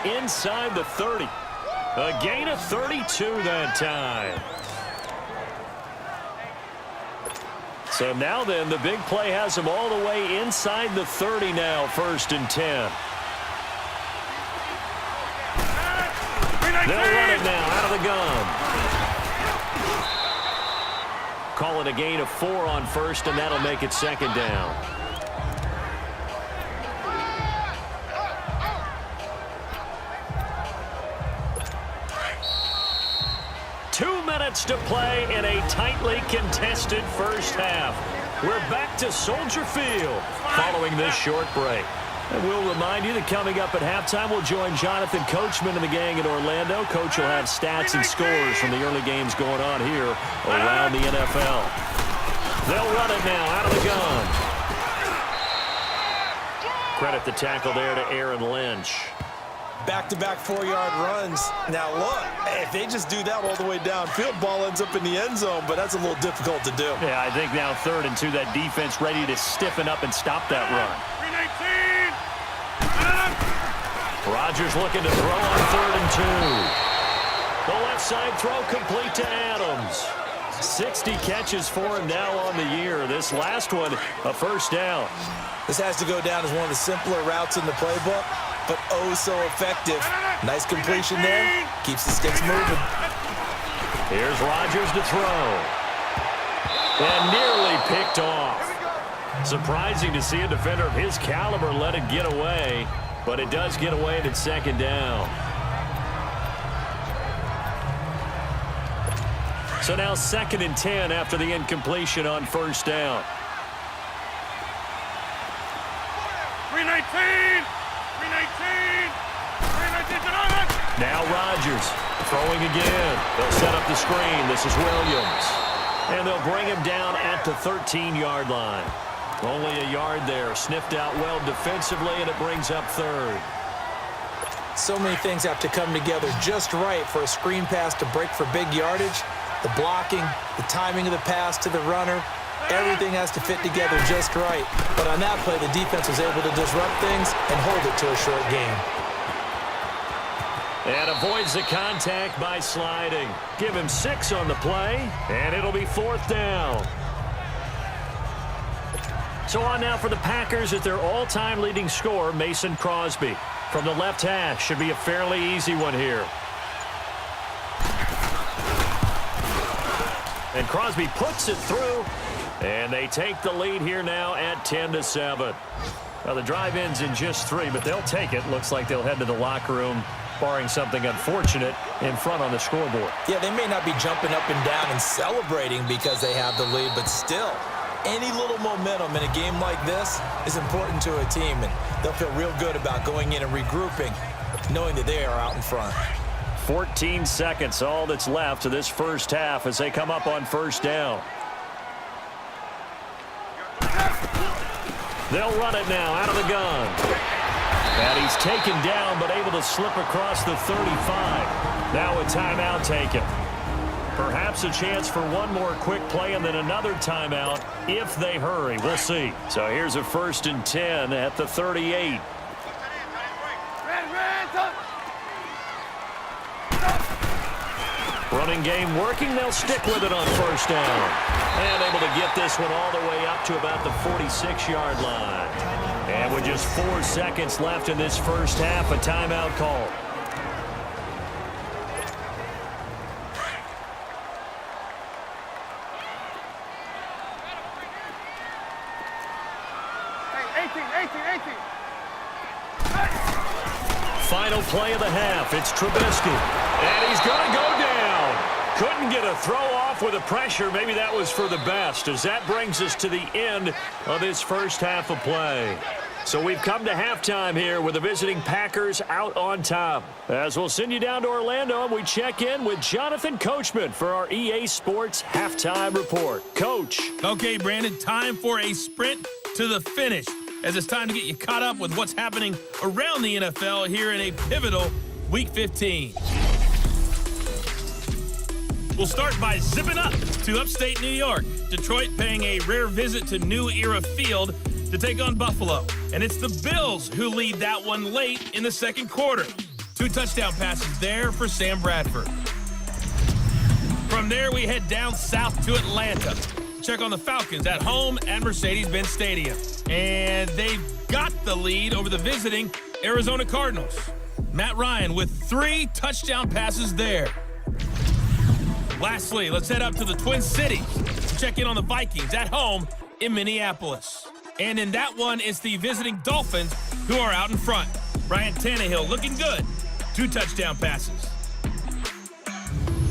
inside the 30. A gain of 32 that time. So now then, the big play has him all the way inside the 30 now, 1st and 10. They'll run it now out of the gun. Call it a gain of 4 on 1st, and that'll make it 2nd down. To play in a tightly contested first half. We're back to Soldier Field following this short break. And we'll remind you that coming up at halftime, we'll join Jonathan Coachman and the gang in Orlando. Coach will have stats and scores from the early games going on here around the NFL. They'll run it now out of the gun. Credit the tackle there to Aaron Lynch. Back-to-back 4-yard runs. Now, look, if they just do that all the way downfield, ball ends up in the end zone, but that's a little difficult to do. Yeah, I think now 3rd and 2, that defense ready to stiffen up and stop that run. 319. Rodgers looking to throw on 3rd and 2. The left side throw complete to Adams. 60 catches for him now on the year. This last one, a 1st down. This has to go down as one of the simpler routes in the playbook, but oh so effective. Nice completion there. Keeps the sticks moving. Here's Rodgers to throw. And nearly picked off. Surprising to see a defender of his caliber let it get away, but it does get away and it's 2nd down. So now 2nd and 10 after the incompletion on 1st down. 319! Now Rodgers throwing again. They'll set up the screen. This is Williams. And they'll bring him down at the 13-yard line. Only a yard there. Sniffed out well defensively, and it brings up 3rd. So many things have to come together just right for a screen pass to break for big yardage. The blocking, the timing of the pass to the runner, everything has to fit together just right. But on that play, the defense was able to disrupt things and hold it to a short game. And avoids the contact by sliding. Give him 6 on the play, and it'll be 4th down. So on now for the Packers at their all-time leading scorer, Mason Crosby. From the left hash, should be a fairly easy one here. And Crosby puts it through, and they take the lead here now at 10-7. Now the drive ends in just 3, but they'll take it. Looks like they'll head to the locker room, barring something unfortunate, in front on the scoreboard. Yeah, they may not be jumping up and down and celebrating because they have the lead, but still, any little momentum in a game like this is important to a team, and they'll feel real good about going in and regrouping, knowing that they are out in front. 14 seconds, all that's left to this first half as they come up on 1st down. They'll run it now out of the gun. And he's taken down, but able to slip across the 35. Now a timeout taken. Perhaps a chance for one more quick play and then another timeout if they hurry. We'll see. So here's a 1st and 10 at the 38. Running game working. They'll stick with it on 1st down. And able to get this one all the way up to about the 46-yard line. And with just 4 seconds left in this first half, a timeout call. Final play of the half. It's Trubisky. And he's going to go down. Couldn't get a throw off with the pressure. Maybe that was for the best, as that brings us to the end of this first half of play. So we've come to halftime here with the visiting Packers out on top. As we'll send you down to Orlando, and we check in with Jonathan Coachman for our EA Sports Halftime Report. Coach. Okay, Brandon, time for a sprint to the finish, as it's time to get you caught up with what's happening around the NFL here in a pivotal Week 15. We'll start by zipping up to upstate New York. Detroit paying a rare visit to New Era Field to take on Buffalo. And it's the Bills who lead that one late in the second quarter. 2 touchdown passes there for Sam Bradford. From there, we head down south to Atlanta. Check on the Falcons at home at Mercedes-Benz Stadium. And they've got the lead over the visiting Arizona Cardinals. Matt Ryan with 3 touchdown passes there. Lastly, let's head up to the Twin Cities to check in on the Vikings at home in Minneapolis. And in that one, it's the visiting Dolphins who are out in front. Ryan Tannehill looking good. 2 touchdown passes.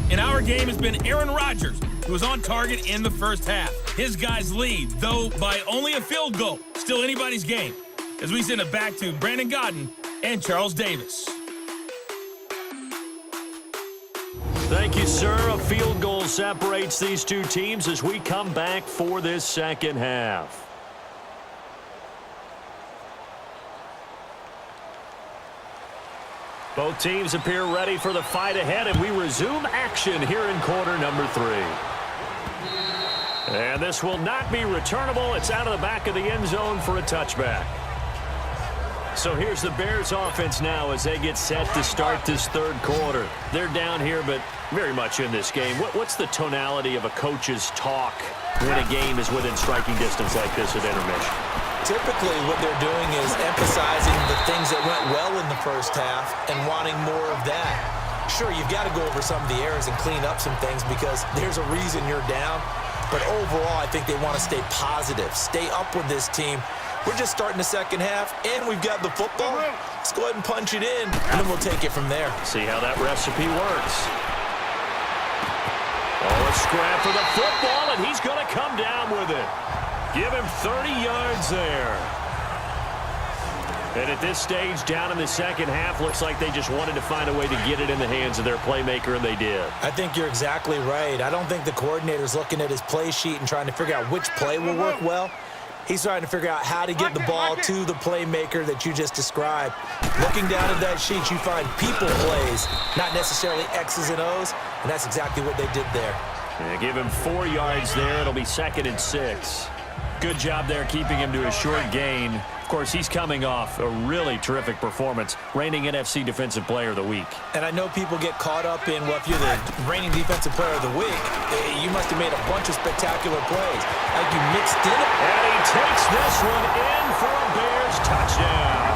In our game has been Aaron Rodgers, who was on target in the first half. His guys lead, though by only a field goal. Still anybody's game. As we send it back to Brandon Godden and Charles Davis. Thank you, sir. A field goal separates these two teams as we come back for this second half. Both teams appear ready for the fight ahead, and we resume action here in quarter number 3. And this will not be returnable. It's out of the back of the end zone for a touchback. So here's the Bears offense now as they get set to start this third quarter. They're down here, but very much in this game. What's the tonality of a coach's talk when a game is within striking distance like this at intermission? Typically, what they're doing is emphasizing the things that went well in the first half and wanting more of that. Sure, you've got to go over some of the errors and clean up some things because there's a reason you're down. But overall, I think they want to stay positive, stay up with this team. We're just starting the second half, and we've got the football. Let's go ahead and punch it in, and then we'll take it from there. See how that recipe works. Oh, a scrap for the football, and he's going to come down with it. Give him 30 yards there. And at this stage, down in the second half, looks like they just wanted to find a way to get it in the hands of their playmaker, and they did. I think you're exactly right. I don't think the coordinator's looking at his play sheet and trying to figure out which play will work well. He's trying to figure out how to get the ball to the playmaker that you just described. Looking down at that sheet, you find people plays, not necessarily X's and O's, and that's exactly what they did there. Yeah, give him 4 yards there. It'll be 2nd and 6. Good job there keeping him to a short gain. Of course, he's coming off a really terrific performance, reigning NFC Defensive Player of the Week. And I know people get caught up in, well, if you're the reigning Defensive Player of the Week, you must have made a bunch of spectacular plays. Like you mixed in it. And he takes this one in for a Bears touchdown.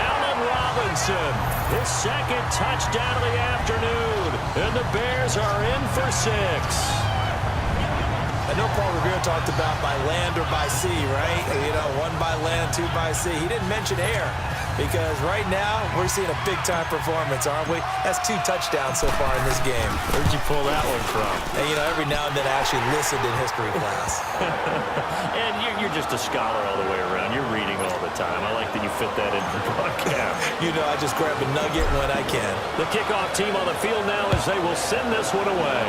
Allen Robinson, his 2nd touchdown of the afternoon. And the Bears are in for 6. I know Paul Revere talked about by land or by sea, right? You know, 1 by land, 2 by sea. He didn't mention air because right now we're seeing a big-time performance, aren't we? That's 2 touchdowns so far in this game. Where'd you pull that one from? And, you know, every now and then I actually listened in history class. And you're just a scholar all the way around. You're reading all the time. I like that you fit that into the broadcast. You know, I just grab a nugget when I can. The kickoff team on the field now as they will send this one away.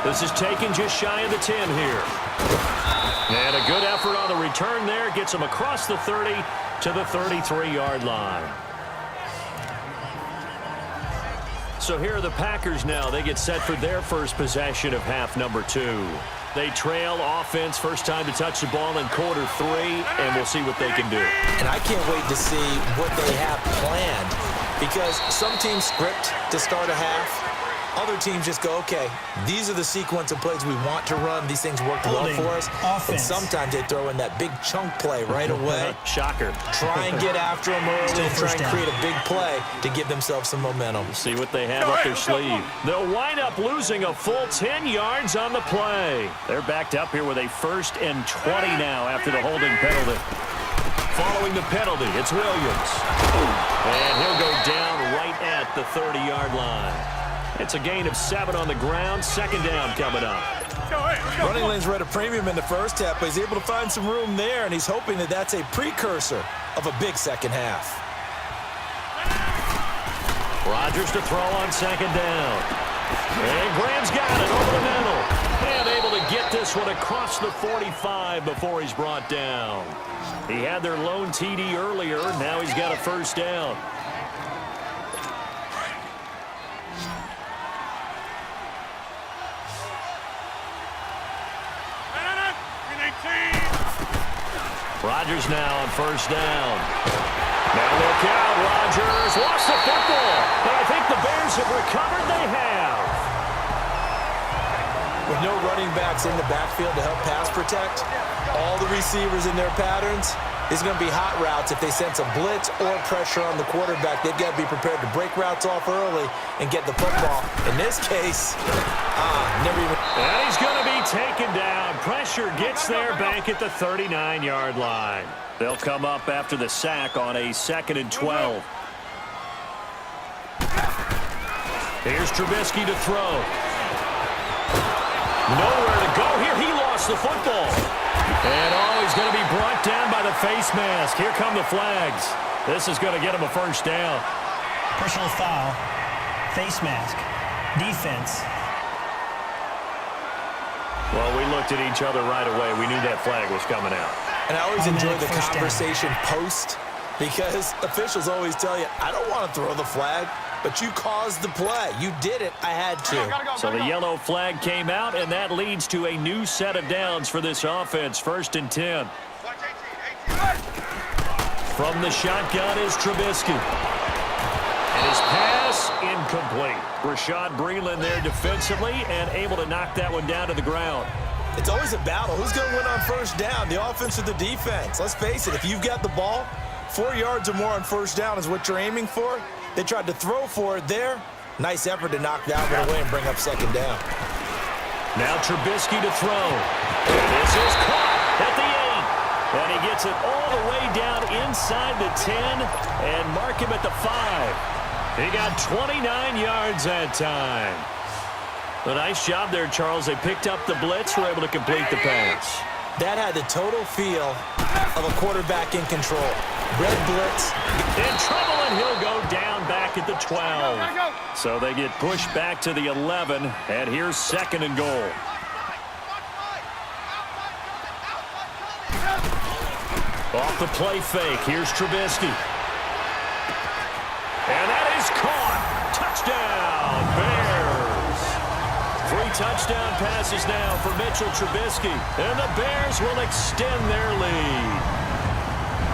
This is taken just shy of the 10 here. And a good effort on the return there. Gets him across the 30 to the 33-yard line. So here are the Packers now. They get set for their first possession of half number 2. They trail offense, first time to touch the ball in quarter 3, and we'll see what they can do. And I can't wait to see what they have planned because some teams script to start a half. Other teams just go, okay, these are the sequence of plays we want to run. These things worked well for us. And sometimes they throw in that big chunk play right away. Shocker. Try and get after them early and try and create a big play to give themselves some momentum. See what they have up their sleeve. They'll wind up losing a full 10 yards on the play. They're backed up here with a 1st and 20 now after the holding penalty. Following the penalty, it's Williams. And he'll go down right at the 30-yard line. It's a gain of 7 on the ground. 2nd down coming up. Running lanes were at a premium in the first half, but he's able to find some room there, and he's hoping that that's a precursor of a big second half. Rodgers to throw on 2nd down. And Graham's got it over the middle. And able to get this one across the 45 before he's brought down. He had their lone TD earlier. Now he's got a 1st down. Rodgers now on 1st down. Now He's lost the football, but I think the Bears have recovered. They have. With no running backs in the backfield to help pass protect, all the receivers in their patterns, it's going to be hot routes. If they sense a blitz or pressure on the quarterback, they've got to be prepared to break routes off early and get the football. In this case, never even. And he's going to be taken down. Pressure gets there back at the 39-yard line. They'll come up after the sack on a 2nd and 12. Here's Trubisky to throw. Nowhere to go here. He lost the football. And he's going to be brought down by the face mask. Here come the flags. This is going to get him a first down. Personal foul, face mask, defense. Well, we looked at each other right away. We knew that flag was coming out. And I always enjoy the First down. conversation post, because officials always tell you, I don't want to throw the flag, but you caused the play. You did it. I had to. So the yellow flag came out, and that leads to a new set of downs for this offense. 1st and 10. From the shotgun is Trubisky. And his pass incomplete. Rashad Breeland there defensively and able to knock that one down to the ground. It's always a battle. Who's going to win on first down, the offense or the defense? Let's face it, if you've got the ball, 4 yards or more on first down is what you're aiming for. They tried to throw for it there. Nice effort to knock that one away and bring up 2nd down. Now Trubisky to throw. This is caught at the 8. And he gets it all the way down inside the 10 and mark him at the 5. He got 29 yards that time. A nice job there, Charles. They picked up the blitz, were able to complete the pass. That had the total feel of a quarterback in control. Red blitz. In trouble, and he'll go down back at the 12. So they get pushed back to the 11, and here's 2nd and goal. Off the play fake, here's Trubisky. And that is caught. Touchdown, Bears. 3 touchdown passes now for Mitchell Trubisky. And the Bears will extend their lead.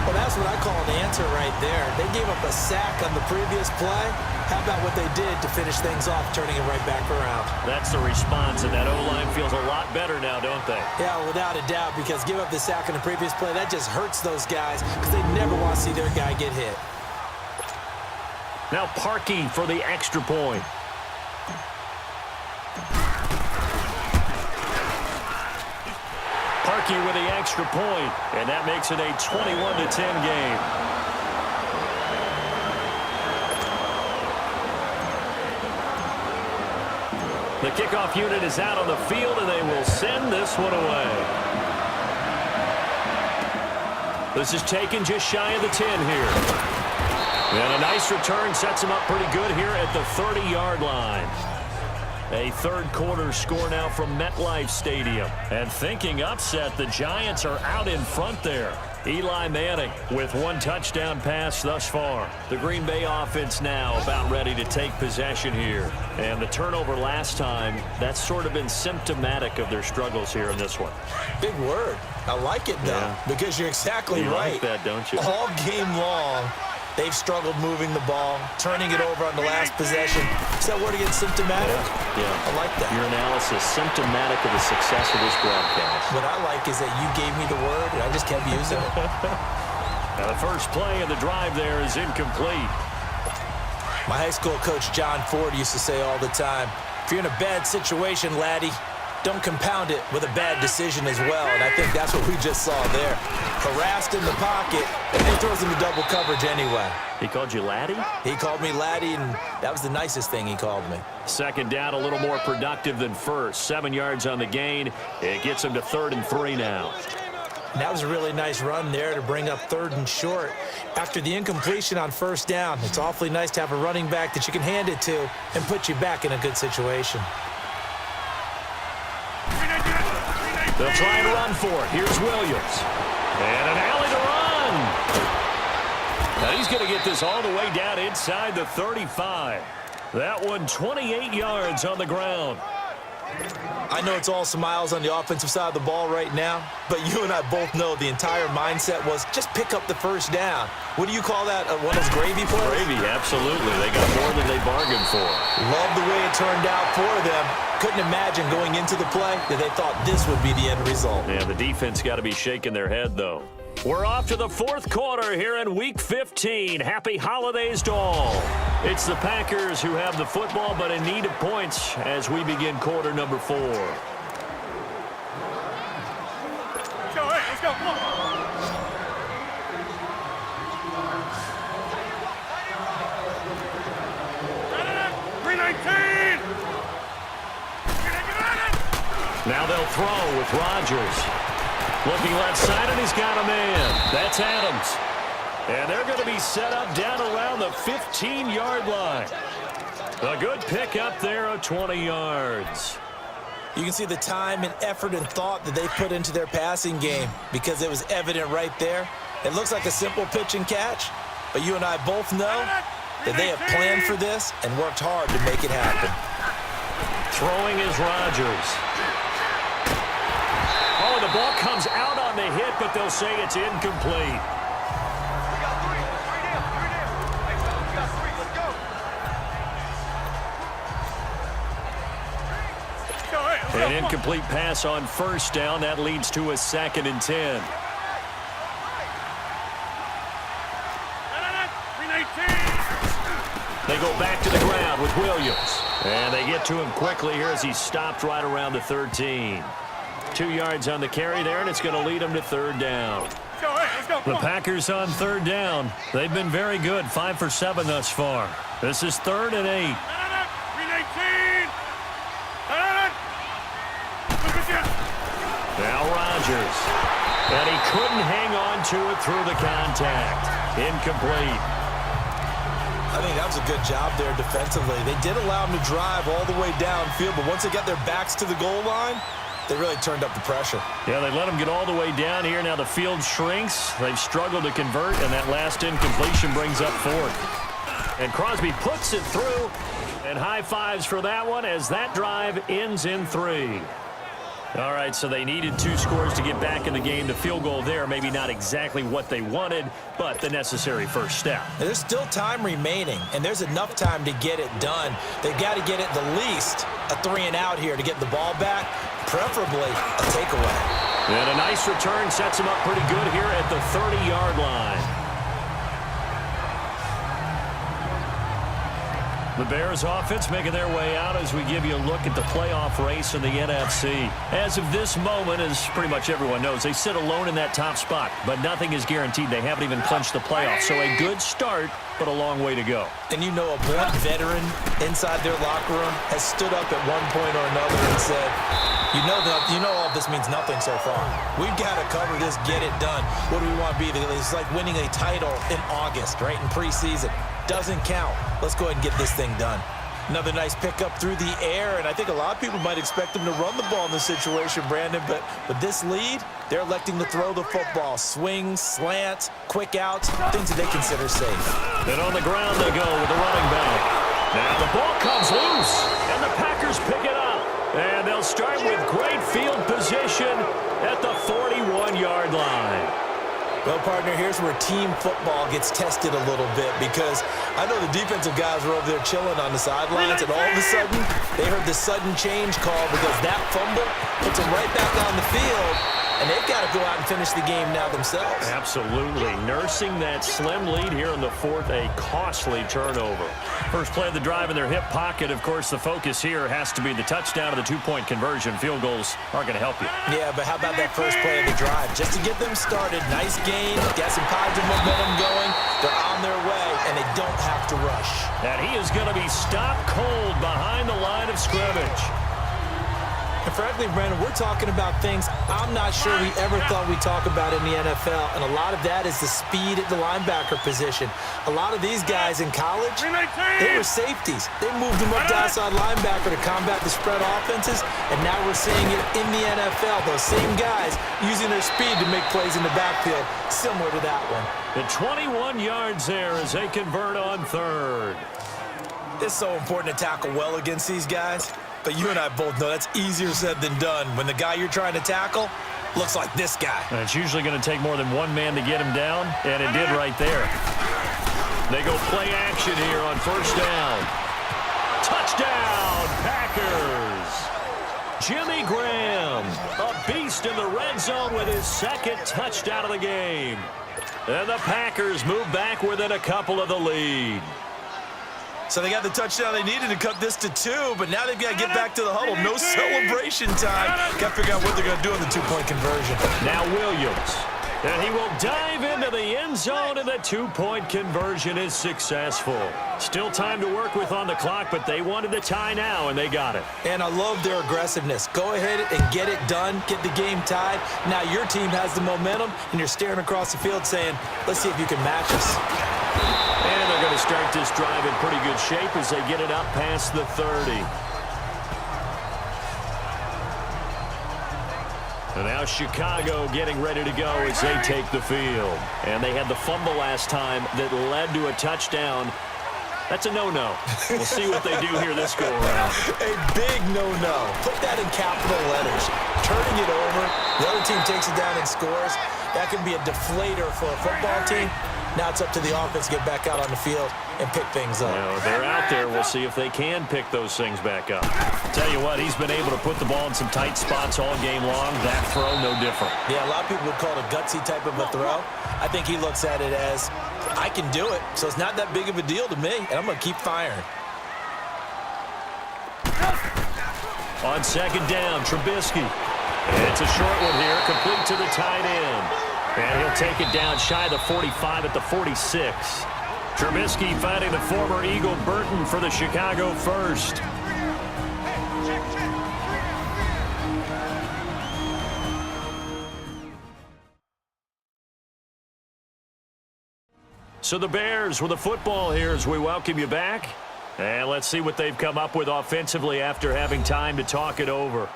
Well, that's what I call an answer right there. They gave up a sack on the previous play. How about what they did to finish things off, turning it right back around? That's the response, and that O-line feels a lot better now, don't they? Yeah, without a doubt, because give up the sack on the previous play, that just hurts those guys because they never want to see their guy get hit. Now Parkey for the extra point. Parkey with the extra point, and that makes it a 21-10 game. The kickoff unit is out on the field, and they will send this one away. This is taken just shy of the 10 here. And a nice return sets him up pretty good here at the 30-yard line. A third-quarter score now from MetLife Stadium. And thinking upset, the Giants are out in front there. Eli Manning with 1 touchdown pass thus far. The Green Bay offense now about ready to take possession here. And the turnover last time, that's sort of been symptomatic of their struggles here in this one. Big word. I like it, though, because you're exactly right. You like that, don't you? All game long, they've struggled moving the ball, turning it over on the last possession. Is that word again, symptomatic? Yeah. I like that. Your analysis, symptomatic of the success of this broadcast. What I like is that you gave me the word, and I just kept using it. Now the first play of the drive there is incomplete. My high school coach, John Ford, used to say all the time, if you're in a bad situation, laddie, don't compound it with a bad decision as well. And I think that's what we just saw there. Harassed in the pocket, and he throws into double coverage anyway. He called you laddie? He called me laddie, and that was the nicest thing he called me. 2nd down, a little more productive than first. 7 yards on the gain. It gets him to 3rd and 3 now. And that was a really nice run there to bring up 3rd and short. After the incompletion on first down, it's awfully nice to have a running back that you can hand it to and put you back in a good situation. They'll try and run for it. Here's Williams. And an alley to run. Now he's going to get this all the way down inside the 35. That one 28 yards on the ground. I know it's all smiles on the offensive side of the ball right now, but you and I both know the entire mindset was just pick up the first down. What do you call that? One of those gravy plays? Gravy, absolutely. They got more than they bargained for. Love the way it turned out for them. Couldn't imagine going into the play that they thought this would be the end result. Yeah, the defense got to be shaking their head, though. We're off to the fourth quarter here in Week 15. Happy holidays to all. It's the Packers who have the football, but in need of points as we begin quarter number 4. Let's go, hey, let's go, come on. Now they'll throw with Rodgers. Looking left side, and he's got a man. That's Adams. And they're going to be set up down around the 15-yard line. A good pick up there of 20 yards. You can see the time and effort and thought that they put into their passing game because it was evident right there. It looks like a simple pitch and catch, but you and I both know that they have planned for this and worked hard to make it happen. Throwing is Rodgers. Oh, the ball comes out on the hit, but they'll say it's incomplete. An incomplete pass on first down. That leads to a 2nd and 10. They go back to the ground with Williams. And they get to him quickly here as he stopped right around the 13. 2 yards on the carry there, and it's going to lead them to 3rd down. The Packers on 3rd down. They've been very good, 5 for 7 thus far. This is 3rd and 8. Now Rodgers. And he couldn't hang on to it through the contact. Incomplete. I think that was a good job there defensively. They did allow him to drive all the way downfield, but once they got their backs to the goal line, they really turned up the pressure. Yeah, they let him get all the way down here. Now the field shrinks. They've struggled to convert, and that last incompletion brings up 4th. And Crosby puts it through, and high fives for that one as that drive ends in 3. All right, so they needed 2 scores to get back in the game. The field goal there, maybe not exactly what they wanted, but the necessary first step. There's still time remaining, and there's enough time to get it done. They've got to get it the least a 3 and out here to get the ball back, preferably a takeaway. And a nice return sets them up pretty good here at the 30-yard line. The Bears offense making their way out as we give you a look at the playoff race in the NFC. As of this moment, as pretty much everyone knows, they sit alone in that top spot, but nothing is guaranteed. They haven't even clinched the playoffs, so a good start, but a long way to go. And you know a blunt veteran inside their locker room has stood up at one point or another and said, you know all this means nothing so far. We've got to cover this, get it done. What do we want to be? It's like winning a title in August, right, in preseason. Doesn't count. Let's go ahead and get this thing done. Another nice pickup through the air, and I think a lot of people might expect them to run the ball in this situation, Brandon, but with this lead, they're electing to throw the football. Swings, slants, quick outs, things that they consider safe. And on the ground they go with the running back. Now the ball comes loose, and the Packers pick it up. And they'll start with great field position at the 41-yard line. Well, partner, here's where team football gets tested a little bit because I know the defensive guys were over there chilling on the sidelines, and all of a sudden, they heard the sudden change call because that fumble puts them right back on the field, and they've got to go out and finish the game now themselves. Absolutely. Nursing that slim lead here in the 4th, a costly turnover. First play of the drive in their hip pocket. Of course, the focus here has to be the touchdown or the 2-point conversion. Field goals aren't going to help you. Yeah, but how about that first play of the drive? Just to get them started, nice gain, got some positive momentum going. They're on their way, and they don't have to rush. And he is going to be stopped cold behind the line of scrimmage. And frankly, Brandon, we're talking about things I'm not sure we ever thought we'd talk about in the NFL, and a lot of that is the speed at the linebacker position. A lot of these guys in college, they were safeties. They moved them up to outside linebacker to combat the spread offenses, and now we're seeing it in the NFL. Those same guys using their speed to make plays in the backfield, similar to that one. The 21 yards there as they convert on 3rd. It's so important to tackle well against these guys. But you and I both know that's easier said than done when the guy you're trying to tackle looks like this guy. And it's usually going to take more than one man to get him down, and it did right there. They go play action here on first down. Touchdown, Packers! Jimmy Graham, a beast in the red zone with his second touchdown of the game. And the Packers move back within a couple of the lead. So they got the touchdown they needed to cut this to 2, but now they've got to get back to the huddle. No celebration time. Got to figure out what they're going to do in the 2-point conversion. Now Williams. And he will dive into the end zone, and the 2-point conversion is successful. Still time to work with on the clock, but they wanted the tie now, and they got it. And I love their aggressiveness. Go ahead and get it done, get the game tied. Now your team has the momentum, and you're staring across the field saying, let's see if you can match us. And they're going to start this drive in pretty good shape as they get it up past the 30. And now Chicago getting ready to go as they take the field. And they had the fumble last time that led to a touchdown. That's a no-no. We'll see what they do here this go-around. A big no-no. Put that in capital letters. Turning it over, the other team takes it down and scores. That can be a deflator for a football team. Now it's up to the offense to get back out on the field and pick things up. Well, they're out there. We'll see if they can pick those things back up. Tell you what, he's been able to put the ball in some tight spots all game long. That throw, no different. Yeah, a lot of people would call it a gutsy type of a throw. I think he looks at it as, I can do it, so it's not that big of a deal to me, and I'm going to keep firing. On second down, Trubisky. It's a short one here, complete to the tight end. And he'll take it down shy of the 45 at the 46. Trubisky finding the former Eagle Burton for the Chicago first. So the Bears with the football here as we welcome you back. And let's see what they've come up with offensively after having time to talk it over.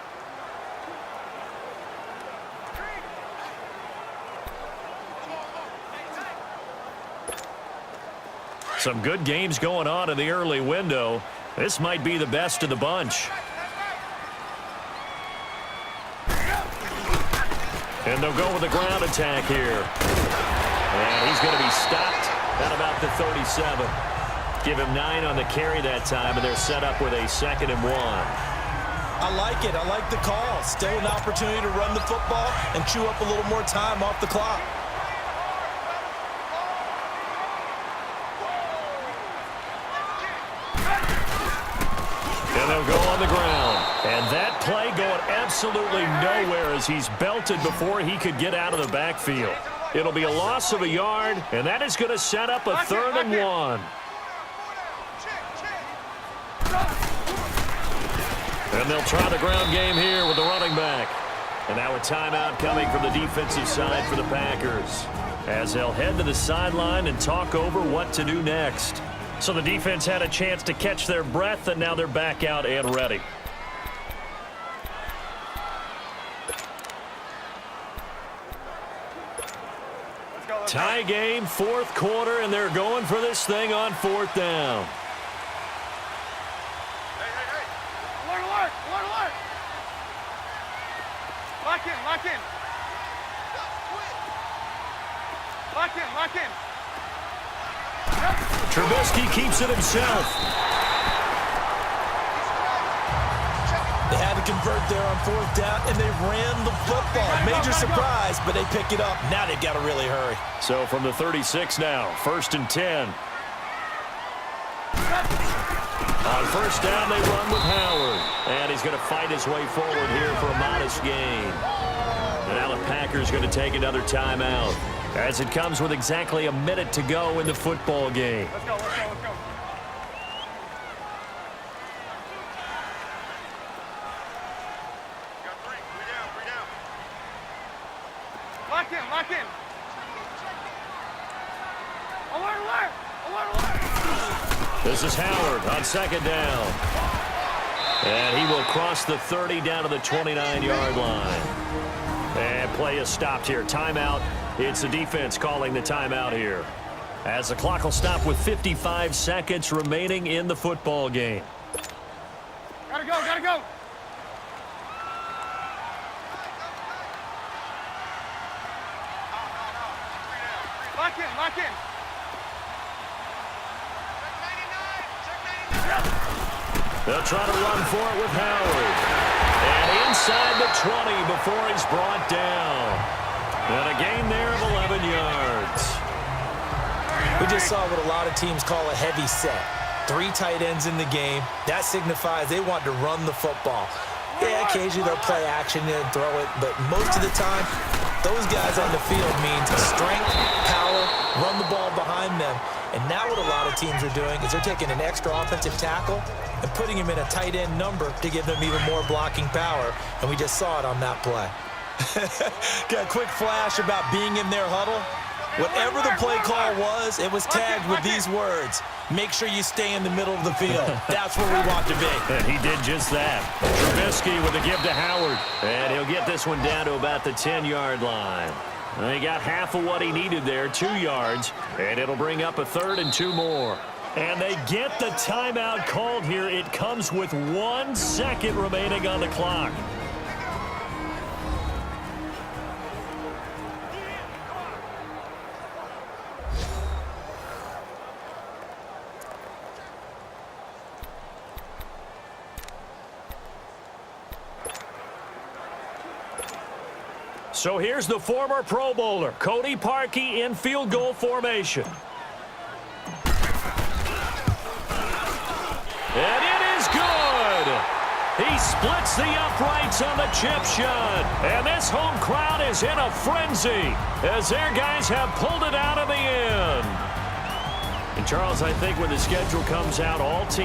Some good games going on in the early window. This might be the best of the bunch. And they'll go with the ground attack here. And he's going to be stopped at about the 37. Give him 9 on the carry that time, and they're set up with a 2nd and 1. I like it. I like the call. Still an opportunity to run the football and chew up a little more time off the clock. And they'll go on the ground. And that play going absolutely nowhere as he's belted before he could get out of the backfield. It'll be a loss of a yard, and that is going to set up a 3rd and 1. And they'll try the ground game here with the running back. And now a timeout coming from the defensive side for the Packers as they'll head to the sideline and talk over what to do next. So the defense had a chance to catch their breath, and now they're back out and ready. Tie game, 4th quarter, and they're going for this thing on 4th down. Hey. Alert. Lock in. Lock in. Trubisky keeps it himself. They had to convert there on 4th down, and they ran the football. Major surprise, but they pick it up. Now they've got to really hurry. So from the 36 now, 1st and 10. On 1st down, they run with Howard. And he's going to fight his way forward here for a modest gain. And now the Packers going to take another timeout as it comes with exactly a minute to go in the football game. Let's go. Three down. Lock in. Alert. This is Howard on 2nd down. And he will cross the 30 down to the 29-yard line. And play is stopped here. Timeout. It's the defense calling the timeout here, as the clock will stop with 55 seconds remaining in the football game. Gotta Gotta go, gotta go. Lock in, lock in. They'll try to run for it with Howard. And inside the 20 before he's brought down. And a gain there of 11 yards. We just saw what a lot of teams call a heavy set. 3 tight ends in the game. That signifies they want to run the football. Yeah, occasionally they'll play action and throw it, but most of the time, those guys on the field means strength, power, run the ball behind them. And now what a lot of teams are doing is they're taking an extra offensive tackle and putting him in a tight end number to give them even more blocking power. And we just saw it on that play. Got a quick flash about being in their huddle. Whatever the play call was, it was tagged with these words: make sure you stay in the middle of the field. That's where we want to be. And he did just that. Trubisky with a give to Howard. And he'll get this one down to about the 10-yard line. He got half of what he needed there, 2 yards. And it'll bring up a 3rd and 2 more. And they get the timeout called here. It comes with 1 second remaining on the clock. So here's the former Pro Bowler, Cody Parkey, in field goal formation. And it is good. He splits the uprights on the chip shot. And this home crowd is in a frenzy as their guys have pulled it out in the end. And Charles, I think when the schedule comes out, all teams